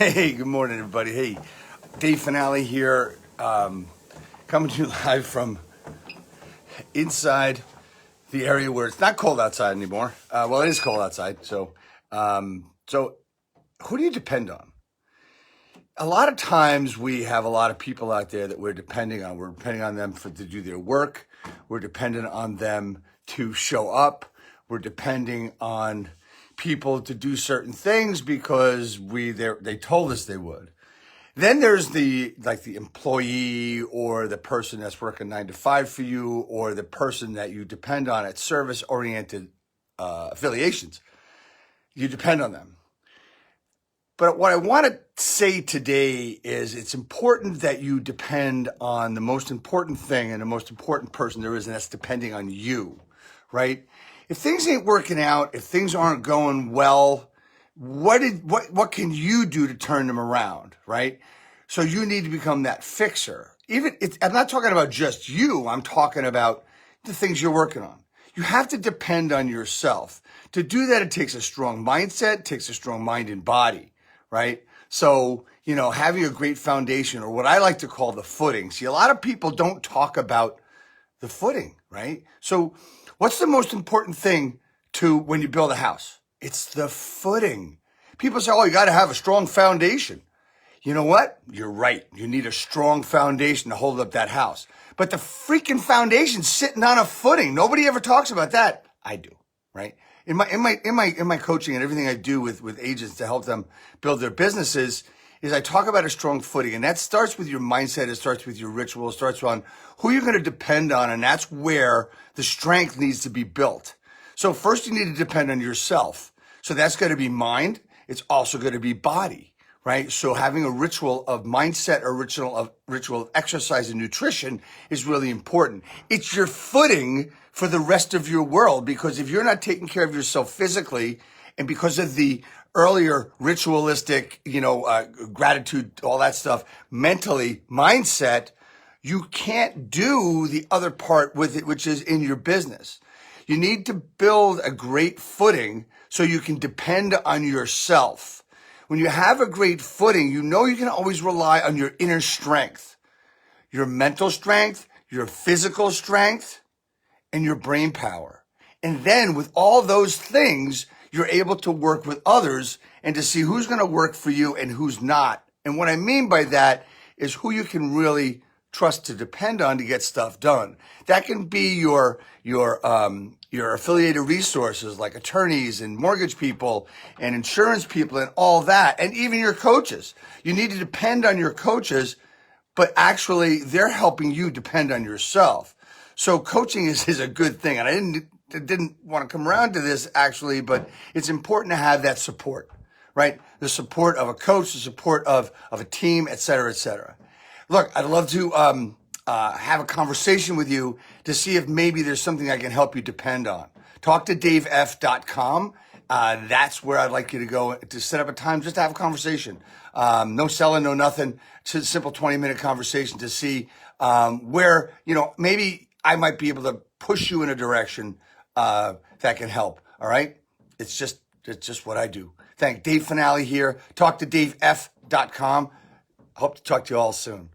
Hey, good morning, everybody. Hey, Dave Finale here, coming to you live from inside the area where it's not cold outside anymore. Well, it is cold outside. So who do you depend on? A lot of times we have a lot of people out there that we're depending on. We're depending on them to do their work. We're dependent on them to show up. We're depending on people to do certain things because they told us they would. Then there's the employee or the person that's working 9 to 5 for you, or the person that you depend on at service oriented affiliations. You depend on them. But what I want to say today is it's important that you depend on the most important thing and the most important person there is, and that's depending on you, right? If things ain't working out, if things aren't going well, what can you do to turn them around, right? So you need to become that fixer. I'm not talking about just you. I'm talking about the things you're working on. You have to depend on yourself. To do that, it takes a strong mindset, it takes a strong mind and body, right? So, having a great foundation, or what I like to call the footing. See, a lot of people don't talk about the footing, right? So what's the most important thing when you build a house? It's the footing. People say, oh, you got to have a strong foundation. You know what? You're right. You need a strong foundation to hold up that house. But the freaking foundation's sitting on a footing. Nobody ever talks about that. I do, right? In my coaching and everything I do with agents to help them build their businesses is I talk about a strong footing, and that starts with your mindset. It starts with your ritual. It starts on who you're going to depend on, and that's where the strength needs to be built. So first you need to depend on yourself. So that's going to be mind. It's also going to be body, right? So having a ritual of mindset, or ritual of exercise and nutrition is really important. It's your footing for the rest of your world, because if you're not taking care of yourself physically, and because of the earlier ritualistic, gratitude, all that stuff, mentally, mindset, you can't do the other part with it, which is in your business. You need to build a great footing so you can depend on yourself. When you have a great footing, you can always rely on your inner strength, your mental strength, your physical strength, and your brain power. And then with all those things, you're able to work with others and to see who's going to work for you and who's not. And what I mean by that is who you can really trust to depend on to get stuff done. That can be your affiliated resources like attorneys and mortgage people and insurance people and all that, and even your coaches. You need to depend on your coaches, but actually they're helping you depend on yourself. So coaching is a good thing. And I didn't want to come around to this actually, but it's important to have that support, right? The support of a coach, the support of a team, et cetera, et cetera. Look, I'd love to have a conversation with you to see if maybe there's something I can help you depend on. Talk to davef.com. That's where I'd like you to go to set up a time just to have a conversation. No selling, no nothing. It's a simple 20-minute conversation to see where, maybe I might be able to push you in a direction that can help. All right? It's just what I do. Thank Dave Finale here. Talk to davef.com. Hope to talk to you all soon.